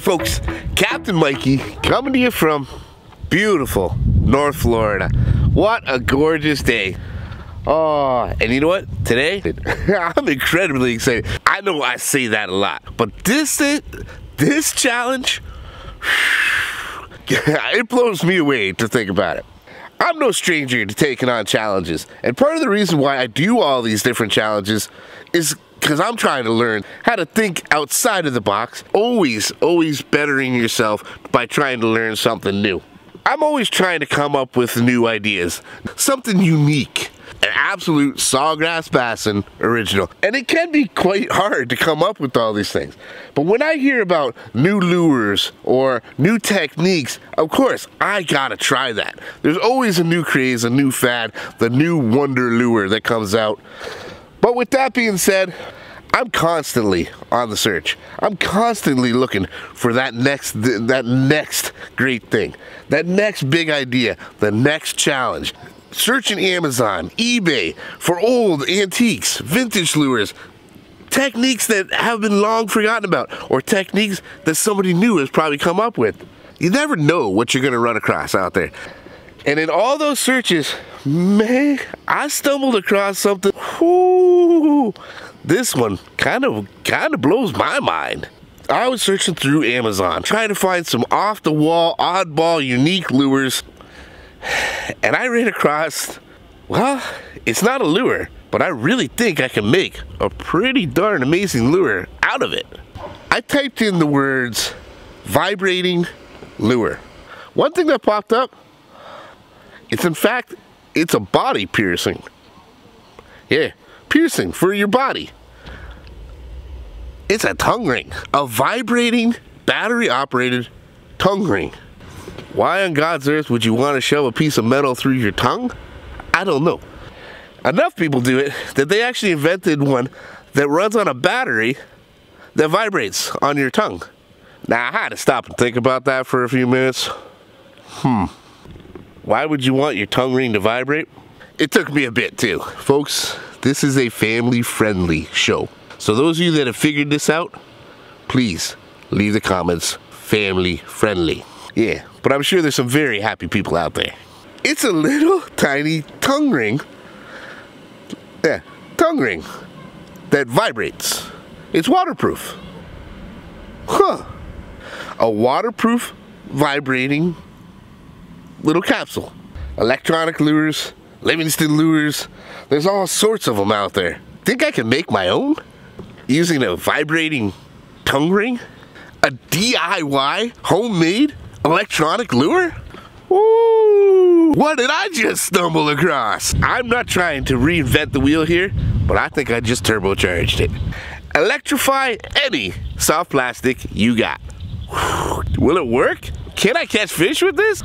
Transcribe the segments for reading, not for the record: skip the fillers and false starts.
folks, Captain Mikey coming to you from beautiful North Florida. What a gorgeous day. Oh, and you know what? Today, I'm incredibly excited. I know I say that a lot, but this challenge, it blows me away to think about it. I'm no stranger to taking on challenges, and part of the reason why I do all these different challenges is because I'm trying to learn how to think outside of the box, always bettering yourself by trying to learn something new. I'm always trying to come up with new ideas, something unique, an absolute SawGrassBassin original. And it can be quite hard to come up with all these things. But when I hear about new lures or new techniques, of course, I gotta try that. There's always a new craze, a new fad, the new wonder lure that comes out. But with that being said, I'm constantly on the search. I'm constantly looking for that next great thing, that next big idea, the next challenge. Searching Amazon, eBay for old antiques, vintage lures, techniques that have been long forgotten about, or techniques that somebody new has probably come up with. You never know what you're gonna run across out there. And in all those searches, man, I stumbled across something. Whoo, this one kind of blows my mind. I was searching through Amazon, trying to find some off-the-wall, oddball, unique lures, and I ran across, well, it's not a lure, but I really think I can make a pretty darn amazing lure out of it. I typed in the words vibrating lure. One thing that popped up, it's a body piercing. Yeah, piercing for your body. It's a tongue ring, a vibrating, battery-operated tongue ring. Why on God's earth would you want to shove a piece of metal through your tongue? I don't know. Enough people do it that they actually invented one that runs on a battery that vibrates on your tongue. Now, I had to stop and think about that for a few minutes. Why would you want your tongue ring to vibrate? It took me a bit too. Folks, this is a family-friendly show. So those of you that have figured this out, please leave the comments family-friendly. Yeah, but I'm sure there's some very happy people out there. It's a little tiny tongue ring. Yeah, tongue ring that vibrates. It's waterproof. Huh. A waterproof, vibrating little capsule. Electronic lures, Livingston lures, there's all sorts of them out there. Think I can make my own? Using a vibrating tongue ring? A DIY, homemade electronic lure? Ooh, what did I just stumble across? I'm not trying to reinvent the wheel here, but I think I just turbocharged it. Electrify any soft plastic you got. Will it work? Can I catch fish with this?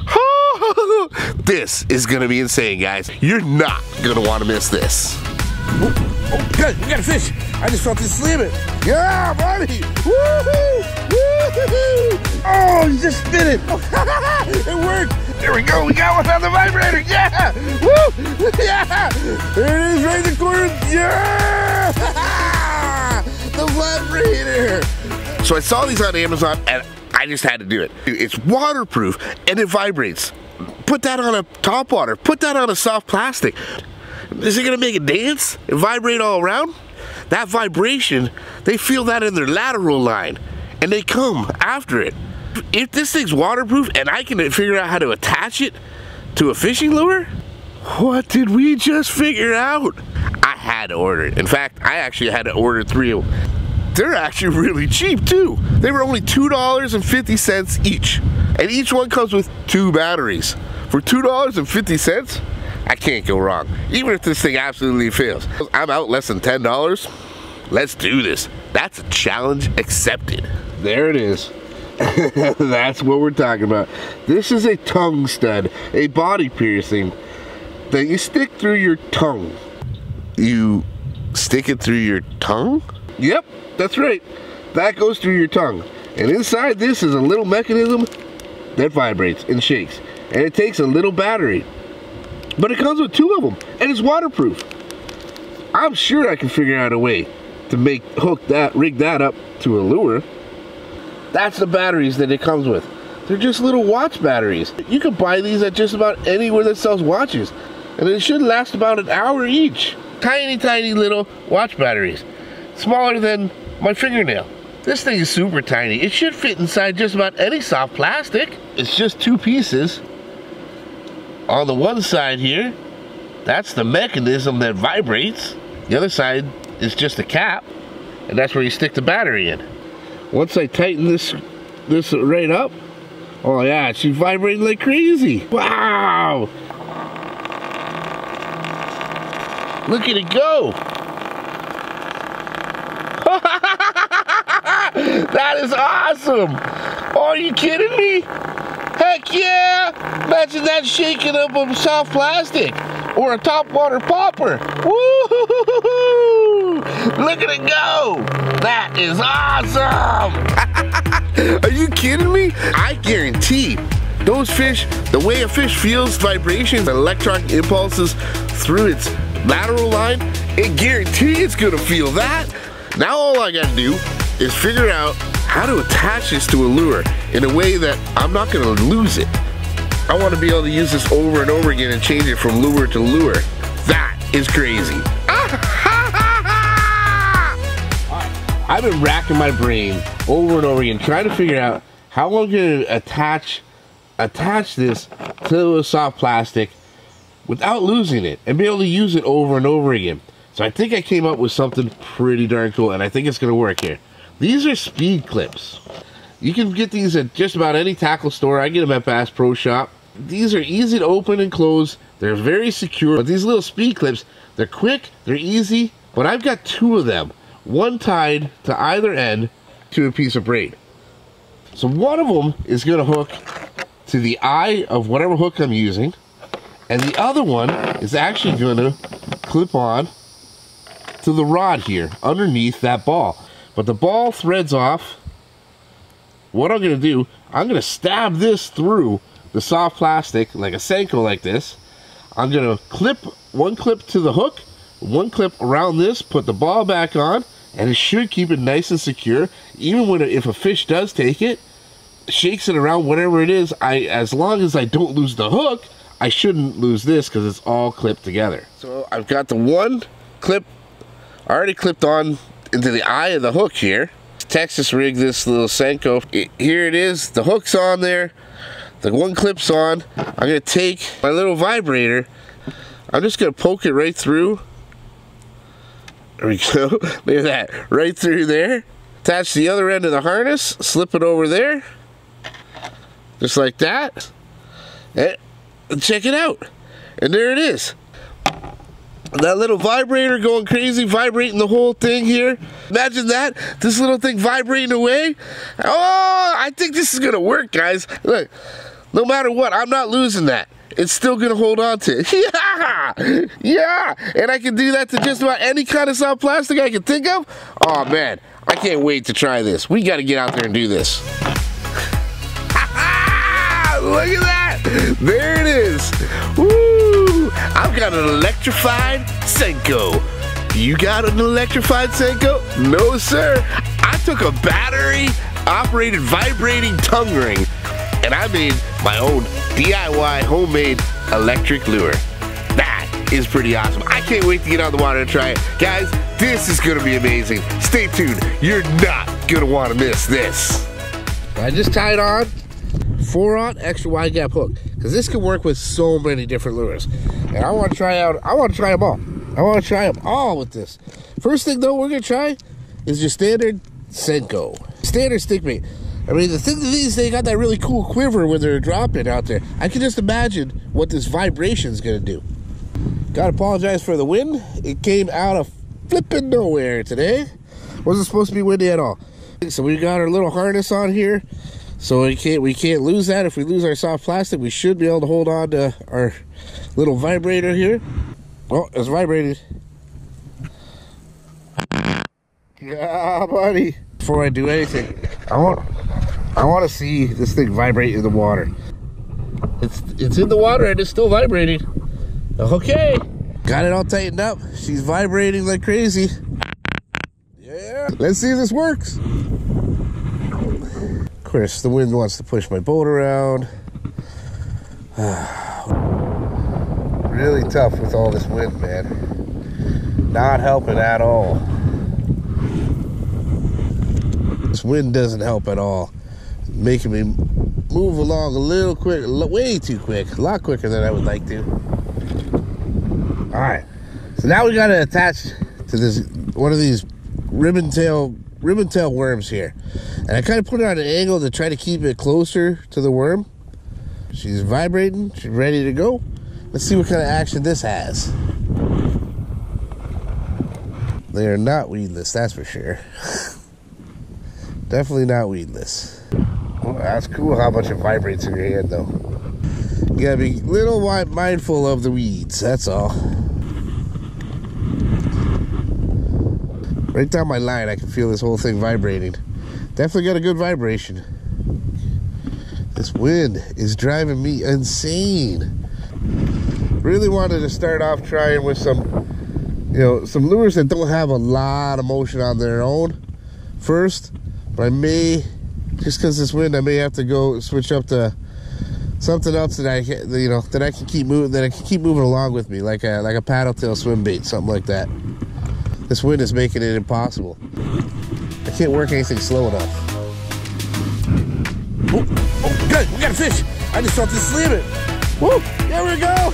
This is gonna be insane, guys. You're not gonna wanna miss this. Oh, good, we got a fish. I just felt this slamming. Yeah, buddy. Woohoo! Woohoo! Oh, he's just spinning. It worked. There we go. We got one on the vibrator. Yeah! Woo! Yeah! There it is, right in the corner. Yeah! The vibrator. So I saw these on Amazon and I just had to do it. It's waterproof and it vibrates. Put that on a top water. Put that on a soft plastic. Is it gonna make it dance and vibrate all around? That vibration, they feel that in their lateral line and they come after it. If this thing's waterproof and I can figure out how to attach it to a fishing lure, what did we just figure out? I had to order it. In fact, I actually had to order 3 of them. They're actually really cheap too. They were only $2.50 each. And each one comes with 2 batteries. For $2.50, I can't go wrong. Even if this thing absolutely fails. I'm out less than $10. Let's do this. That's a challenge accepted. There it is. That's what we're talking about. This is a tongue stud, a body piercing that you stick through your tongue. You stick it through your tongue? Yep, that's right. That goes through your tongue. And inside this is a little mechanism that vibrates and shakes. And it takes a little battery. But it comes with 2 of them, and it's waterproof. I'm sure I can figure out a way to rig that up to a lure. That's the batteries that it comes with. They're just little watch batteries. You can buy these at just about anywhere that sells watches. And it should last about an hour each. Tiny, tiny little watch batteries. Smaller than my fingernail. This thing is super tiny. It should fit inside just about any soft plastic. It's just 2 pieces. On the one side here, that's the mechanism that vibrates. The other side is just a cap. And that's where you stick the battery in. Once I tighten this right up, oh yeah, she's vibrating like crazy. Wow! Look at it go! That is awesome! Oh, are you kidding me? Heck yeah! Imagine that shaking up a soft plastic or a top water popper. Woo! Look at it go! That is awesome! Are you kidding me? I guarantee those fish, the way a fish feels vibrations, electronic impulses through its lateral line, it guarantees it's gonna feel that. Now all I gotta do is figure out how to attach this to a lure in a way that I'm not gonna lose it. I wanna be able to use this over and over again and change it from lure to lure. That is crazy. I've been racking my brain over and over again trying to figure out how I'm gonna attach this to a soft plastic without losing it and be able to use it over and over again. So I think I came up with something pretty darn cool, and I think it's gonna work here. These are speed clips. You can get these at just about any tackle store. I get them at Bass Pro Shop. These are easy to open and close. They're very secure, but these little speed clips, they're quick, they're easy, but I've got 2 of them. One tied to either end to a piece of braid. So one of them is gonna hook to the eye of whatever hook I'm using, and the other one is actually gonna clip on to the rod here underneath that ball. But the ball threads off. What I'm gonna do, I'm gonna stab this through the soft plastic like a Senko like this. I'm gonna clip one clip to the hook, one clip around this, put the ball back on, and it should keep it nice and secure. Even when if a fish does take it, shakes it around, whatever it is, as long as I don't lose the hook, I shouldn't lose this because it's all clipped together. So I've got the one clip already clipped on into the eye of the hook here. Texas rig this little Senko. Here it is, the hook's on there, the one clip's on. I'm gonna take my little vibrator, I'm just gonna poke it right through. There we go, look at that, right through there. Attach the other end of the harness, slip it over there, just like that. And check it out, and there it is. That little vibrator going crazy, vibrating the whole thing here. Imagine that, this little thing vibrating away. Oh, I think this is gonna work, guys. Look, no matter what, I'm not losing that. It's still gonna hold on to it. Yeah, yeah, and I can do that to just about any kind of soft plastic I can think of. Oh man, I can't wait to try this. We gotta get out there and do this. Look at that, there it is. Woo! I've got an electrified Senko. You got an electrified Senko? No sir, I took a battery operated vibrating tongue ring and I made my own DIY homemade electric lure. That is pretty awesome. I can't wait to get on the water and try it. Guys, this is gonna be amazing. Stay tuned, you're not gonna wanna miss this. I just tied on 4-aught extra wide gap hook because this can work with so many different lures, and I want to try them all. I want to try them all with this. First thing though we're gonna try is your standard Senko, standard stick bait. I mean, the thing is they got that really cool quiver when they're dropping out there. I can just imagine what this vibration is gonna do. Gotta apologize for the wind. It came out of flipping nowhere today. Wasn't supposed to be windy at all. So we got our little harness on here. So we can't lose that. If we lose our soft plastic, we should be able to hold on to our little vibrator here. Oh, it's vibrating. Yeah, buddy. Before I do anything, I want to see this thing vibrate in the water. It's in the water and it's still vibrating. Okay, got it all tightened up. She's vibrating like crazy. Yeah, let's see if this works. course, the wind wants to push my boat around. Really tough with all this wind, man. Not helping at all. This wind doesn't help at all. Making me move along a little quick, way too quick, a lot quicker than I would like to. All right, so now we got to attach to this one of these ribbon tail worms here, and I kind of put it on an angle to try to keep it closer to the worm. She's vibrating, she's ready to go. Let's see what kind of action this has. They are not weedless, that's for sure. Definitely not weedless. Well, that's cool how much it vibrates in your hand, though. You gotta be a little mindful of the weeds, that's all. Right down my line, I can feel this whole thing vibrating. Definitely got a good vibration. This wind is driving me insane. Really wanted to start off trying with some, some lures that don't have a lot of motion on their own first. But I may, just because this wind, I may have to go switch up to something else that I can keep moving along with me, like a paddle tail swim bait, something like that. This wind is making it impossible. I can't work anything slow enough. Oh, good, we got a fish. I just felt this slam it. Woo, there we go.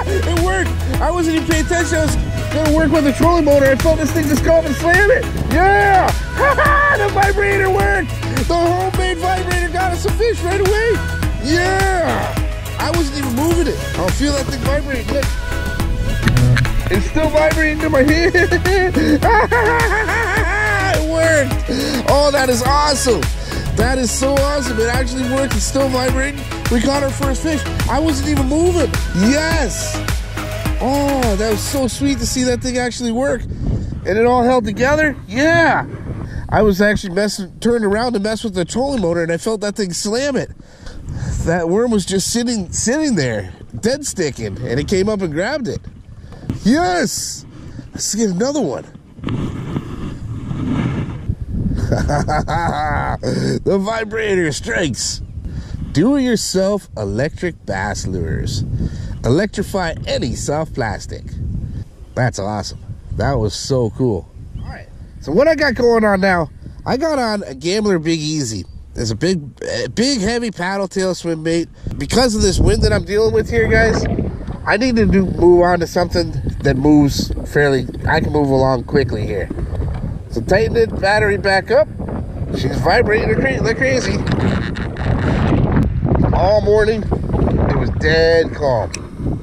It worked. I wasn't even paying attention. I was gonna work with the trolling motor. I felt this thing just go up and slam it. Yeah, the vibrator worked. The homemade vibrator got us a fish right away. Yeah, I wasn't even moving it. I'll feel that thing vibrating. Look. It's still vibrating in my hand. It worked. Oh, that is awesome. That is so awesome. It actually worked. It's still vibrating. We caught our first fish. I wasn't even moving. Yes. Oh, that was so sweet to see that thing actually work. And it all held together. Yeah. I was actually turned around to mess with the trolling motor, and I felt that thing slam it. That worm was just sitting there, dead sticking, and it came up and grabbed it. Yes! Let's get another one. The vibrator strikes. Do-it-yourself electric bass lures. Electrify any soft plastic. That's awesome. That was so cool. All right. So what I got going on now, I got on a Gambler Big Easy. There's a big heavy paddle tail swim bait. Because of this wind that I'm dealing with here, guys, I need to move on to something that moves I can move along quickly here. So tighten the battery back up. She's vibrating like crazy. All morning, it was dead calm.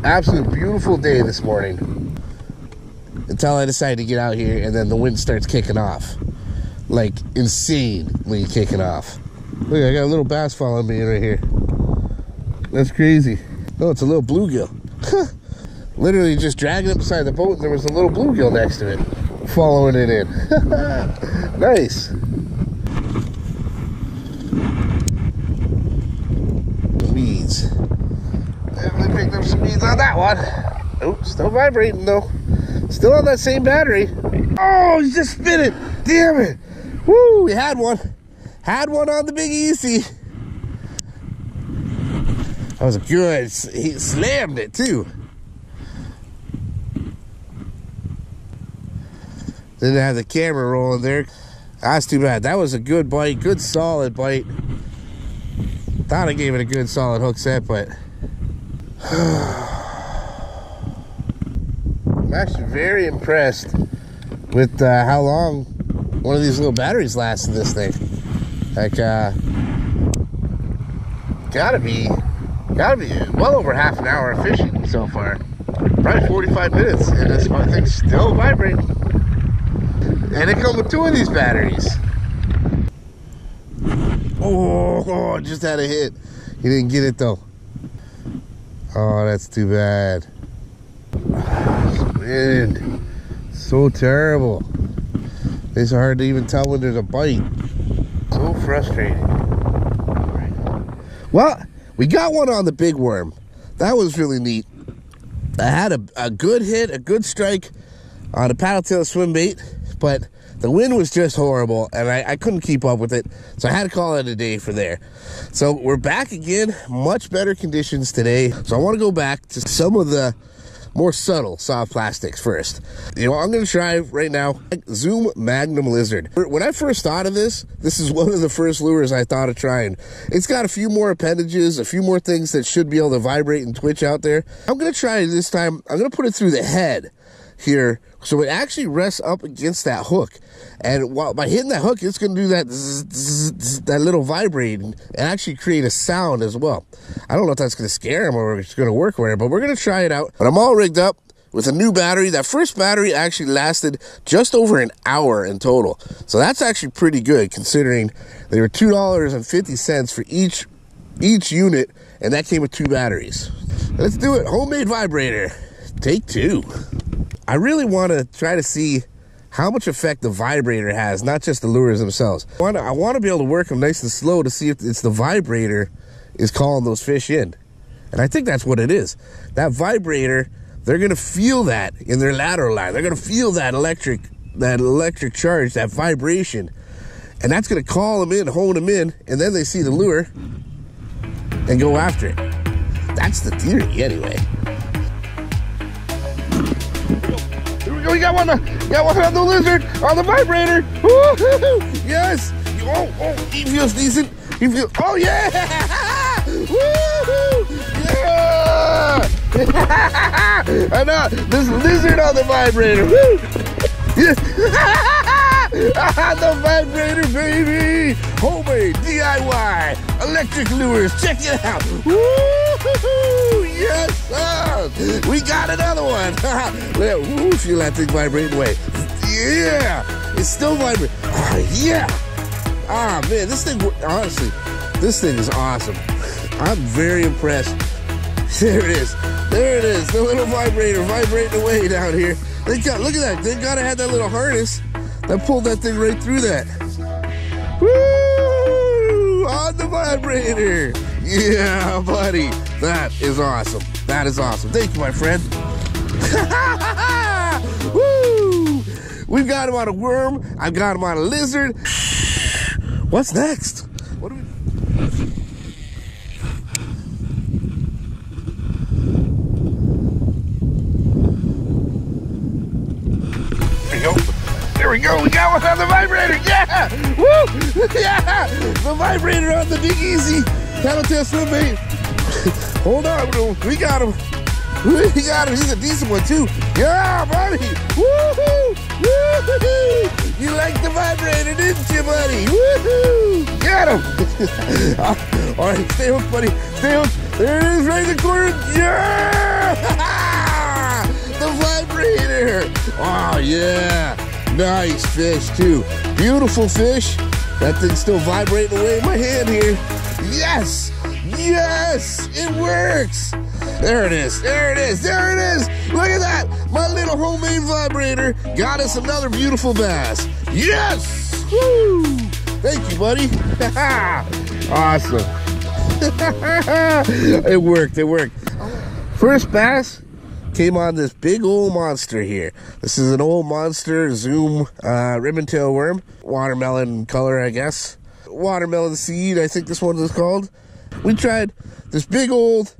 Absolute beautiful day this morning. Until I decided to get out here, and then the wind starts kicking off. Like insanely kicking off. Look, I got a little bass following me right here. That's crazy. Oh, it's a little bluegill. Literally just dragging it beside the boat, and there was a little bluegill next to it, following it in. Nice. Weeds. Definitely picked up some weeds on that one. Oh, still vibrating though. Still on that same battery. Oh, he's just spinning. Damn it. Woo, we had one. Had one on the Big Easy. That was good. He slammed it too. Didn't have the camera rolling there. That's too bad. That was a good bite. Good solid bite. Thought I gave it a good solid hook set, but I'm actually very impressed with how long one of these little batteries lasts in this thing. Like, gotta be well over half an hour of fishing so far. Probably 45 minutes, and this thing's still vibrating. And it comes with two of these batteries. Oh, just had a hit. He didn't get it though. Oh, that's too bad. Wind. So terrible. It's hard to even tell when there's a bite. So frustrating. Well, we got one on the big worm. That was really neat. I had a good hit, a good strike on a paddle tail swim bait, but The wind was just horrible, and I couldn't keep up with it, so I had to call it a day for there. So we're back again, much better conditions today. So I want to go back to some of the more subtle soft plastics first. You know, I'm going to try right now Zoom Magnum Lizard. When I first thought of this is one of the first lures I thought of trying. It's got a few more appendages, a few more things that should be able to vibrate and twitch out there. I'm going to try it this time. I'm going to put it through the head here, so it actually rests up against that hook, and by hitting that hook, it's going to do that that little vibrating and actually create a sound as well. I don't know if that's going to scare him or it's going to work with it, but we're going to try it out. But I'm all rigged up with a new battery. That first battery actually lasted just over an hour in total, so that's actually pretty good considering they were $2.50 for each unit, and that came with 2 batteries. Let's do it. Homemade vibrator, take 2. I really want to try to see how much effect the vibrator has, not just the lures themselves. I want to be able to work them nice and slow to see if it's the vibrator is calling those fish in. And I think that's what it is. That vibrator, they're going to feel that in their lateral line. They're going to feel that electric charge, that vibration. And that's going to call them in, hone them in, and then they see the lure and go after it. That's the theory anyway. We got one on the lizard, on the vibrator. Woo-hoo-hoo. Yes. Oh, he feels decent. He feels. Oh yeah. Woo-hoo. Yeah. I know this lizard on the vibrator. Woo. Yes. The vibrator, baby. Homemade DIY electric lures. Check it out. Woo-hoo-hoo. Yes, sir. We got another one. Ooh, feel that thing vibrating away. Yeah, it's still vibrating. Yeah. Man, this thing, honestly, this thing is awesome. I'm very impressed. There it is. There it is. The little vibrator vibrating away down here. Look at that. They gotta have that little harness that pulled that thing right through that. Woo! On the vibrator. Yeah, buddy. That is awesome. That is awesome. Thank you, my friend. Woo! We've got him on a worm. I've got him on a lizard. What's next? What do we... There we go. We got one on the vibrator. Yeah. Woo. Yeah. The vibrator on the Big Easy Tattletale swim bait. Hold on. We got him. We got him. He's a decent one too. Yeah, buddy. Woohoo. Woohoo. You like the vibrator, didn't you, buddy? Woohoo. Get him. All right. Stay hooked, buddy. Stay hooked. There it is right in the corner. Yeah. The vibrator. Oh, yeah. Nice fish, too. Beautiful fish. That thing's still vibrating away in my hand here. Yes! Yes! It works! There it is. There it is. There it is. Look at that. My little homemade vibrator got us another beautiful bass. Yes! Woo! Thank you, buddy. Awesome. It worked. It worked. First bass came on this big old monster here. This is an old monster Zoom ribbon tail worm. Watermelon color, I guess. Watermelon seed, I think this one is called. We tried this big old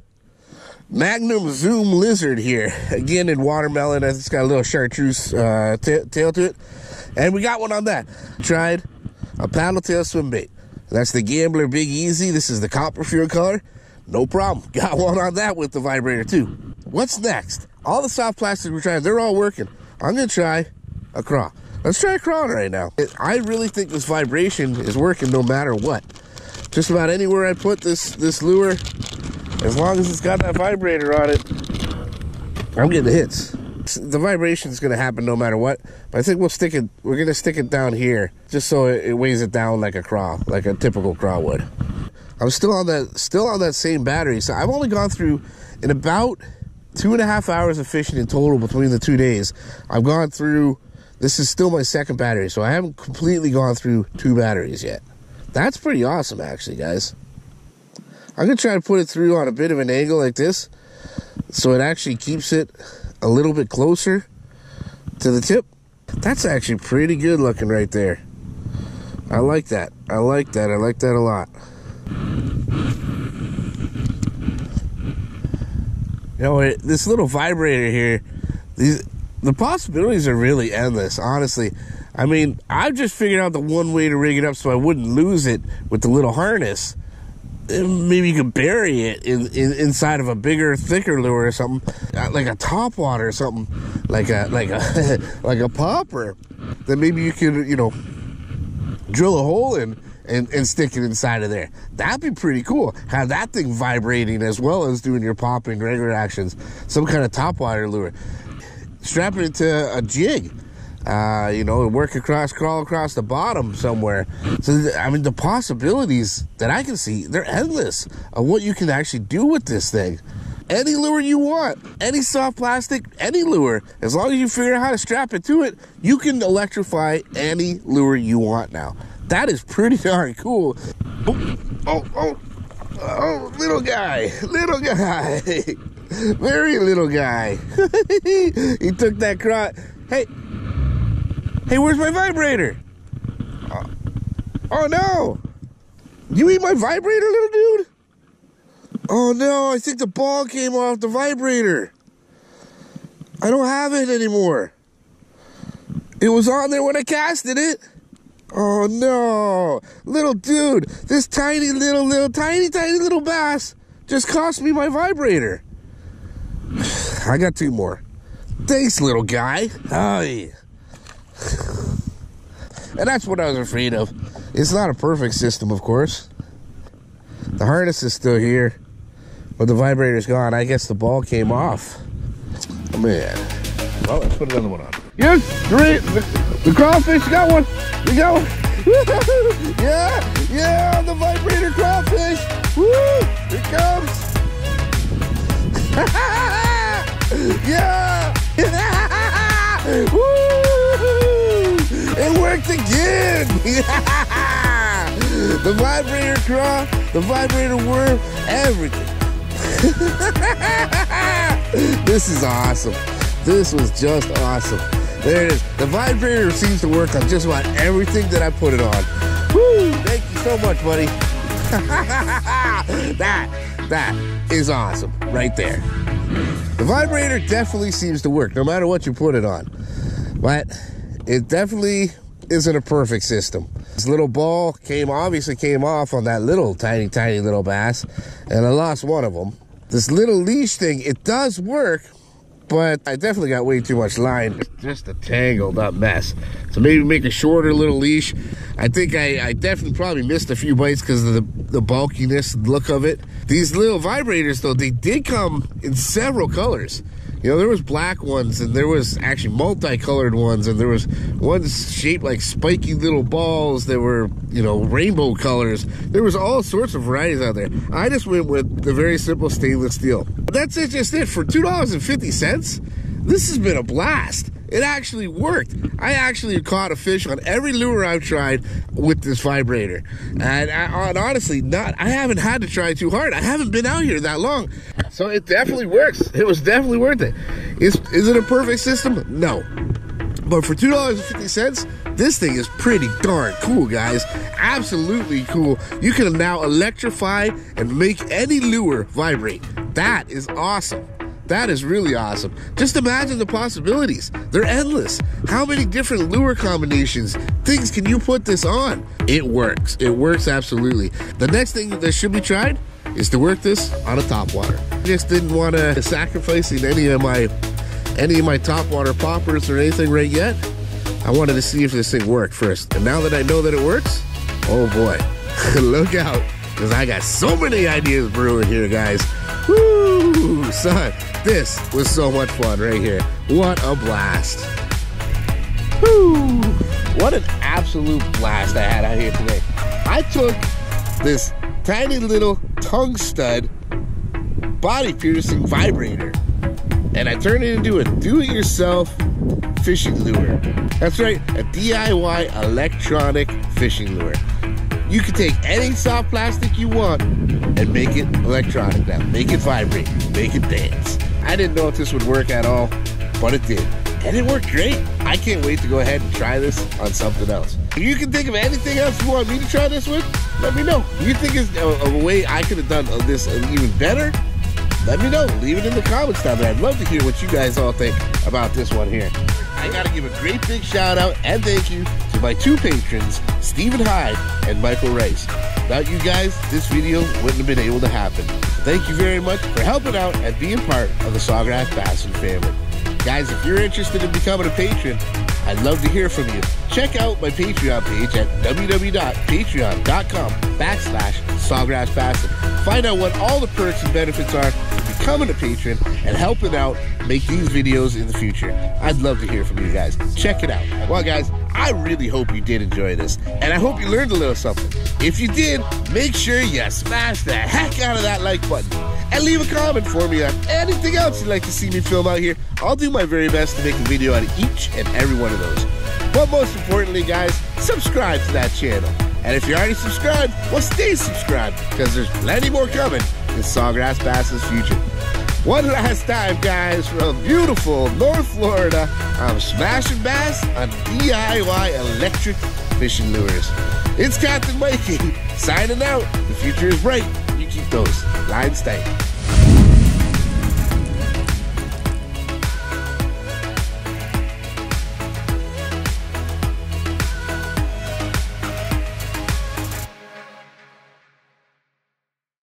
Magnum Zoom lizard here. Again in watermelon. It's got a little chartreuse tail to it. And we got one on that. Tried a paddle tail swim bait. That's the Gambler Big Easy. This is the Copperfield color. No problem. Got one on that with the vibrator too. What's next? All the soft plastics we're trying, they're all working. I'm going to try a craw. Let's try a craw right now. I really think this vibration is working no matter what. Just about anywhere I put this lure, as long as it's got that vibrator on it, I'm getting the hits. The vibration is going to happen no matter what, but I think we're going to stick it down here just so it weighs it down like a craw, like a typical craw would. I'm still on that same battery, so I've only gone through in about 2.5 hours of fishing in total between the 2 days. I've gone through, this is still my second battery, so I haven't completely gone through 2 batteries yet. That's pretty awesome, actually, guys. I'm going to try to put it through on a bit of an angle like this, so it actually keeps it a little bit closer to the tip. That's actually pretty good looking right there. I like that. I like that. I like that a lot. You know, this little vibrator here, the possibilities are really endless, honestly. I mean, I've just figured out the one way to rig it up so I wouldn't lose it with the little harness. Maybe you could bury it inside of a bigger, thicker lure or something, like a topwater or something, like a popper. Then maybe you could, you know, drill a hole in and stick it inside of there. That'd be pretty cool. Have that thing vibrating as well as doing your popping regular actions. Some kind of topwater lure. Strap it to a jig. You know, crawl across the bottom somewhere. So, I mean, the possibilities that I can see, they're endless of what you can actually do with this thing. Any lure you want, any soft plastic, any lure, as long as you figure out how to strap it to it, you can electrify any lure you want now. That is pretty darn cool. Oh, little guy, very little guy. He took that crotch. Hey, where's my vibrator? Oh no! You eat my vibrator, little dude? Oh no, I think the ball came off the vibrator. I don't have it anymore. It was on there when I casted it. Oh no, little dude, this tiny little bass just cost me my vibrator. I got 2 more. Thanks, little guy. Hi. And that's what I was afraid of. It's not a perfect system, of course. The harness is still here, but the vibrator's gone. I guess the ball came off. Oh, man. Well, let's put another one on. Yes, the crawfish got one. We got one. Yeah, the vibrator crawfish. Woo, here it comes. Yeah. Woo. It worked again! The vibrator craw, the vibrator worm, everything. This is awesome. This was just awesome. There it is. The vibrator seems to work on just about everything that I put it on. Woo! Thank you so much, buddy. That is awesome right there. The vibrator definitely seems to work no matter what you put it on. But it definitely isn't a perfect system. This little ball obviously came off on that little tiny little bass, and I lost one of them. This little leash thing, it does work, but I definitely got way too much line. It's just a tangled up mess. So maybe make a shorter little leash. I think I definitely probably missed a few bites because of the bulkiness look of it. These little vibrators, though, they did come in several colors. You know, there was black ones, and there was actually multicolored ones, and there was ones shaped like spiky little balls that were, you know, rainbow colors. There was all sorts of varieties out there. I just went with the very simple stainless steel. That's just it. For $2.50, this has been a blast. It actually worked. I actually caught a fish on every lure I've tried with this vibrator. And honestly, I haven't had to try too hard. I haven't been out here that long. So it definitely works. It was definitely worth it. Is it a perfect system? No. But for $2.50, this thing is pretty darn cool, guys. Absolutely cool. You can now electrify and make any lure vibrate. That is awesome. That is really awesome. Just imagine the possibilities. They're endless. How many different lure combinations, things can you put this on? It works. It works absolutely. The next thing that should be tried is to work this on a topwater. I just didn't want to sacrifice any of my topwater poppers or anything right yet. I wanted to see if this thing worked first. And now that I know that it works, oh boy, look out, because I got so many ideas brewing here, guys. Woo, son, this was so much fun right here. What a blast. Woo, what an absolute blast I had out here today. I took this tiny little tongue stud body piercing vibrator and I turned it into a do-it-yourself fishing lure. That's right, a DIY electronic fishing lure. You can take any soft plastic you want and make it electronic now. Make it vibrate, make it dance. I didn't know if this would work at all, but it did. And it worked great. I I can't wait to go ahead and try this on something else. If you can think of anything else you want me to try this with, let me know. If you think it's a way I could have done this even better, let me know. Leave it in the comments down there. I'd love to hear what you guys all think about this one here. I gotta give a great big shout out and thank you to my 2 patrons, Stephen Hyde and Michael Rice. Without you guys, this video wouldn't have been able to happen. Thank you very much for helping out and being part of the SawGrassBassin family. Guys, if you're interested in becoming a patron, I'd love to hear from you. Check out my Patreon page at www.patreon.com/SawGrassBassin. Find out what all the perks and benefits are for becoming a patron and helping out make these videos in the future. I'd love to hear from you guys. Check it out. Well, guys, I really hope you did enjoy this, and I hope you learned a little something. If you did, make sure you smash the heck out of that like button and leave a comment for me on anything else you'd like to see me film out here. I'll do my very best to make a video out of each and every one of those. But most importantly, guys, subscribe to that channel. And if you're already subscribed, well, stay subscribed, because there's plenty more coming in SawGrassBassin's future. One last time, guys, from beautiful North Florida, I'm smashing bass on DIY electric fishing lures. It's Captain Mikey signing out. The future is bright. You keep those lines tight.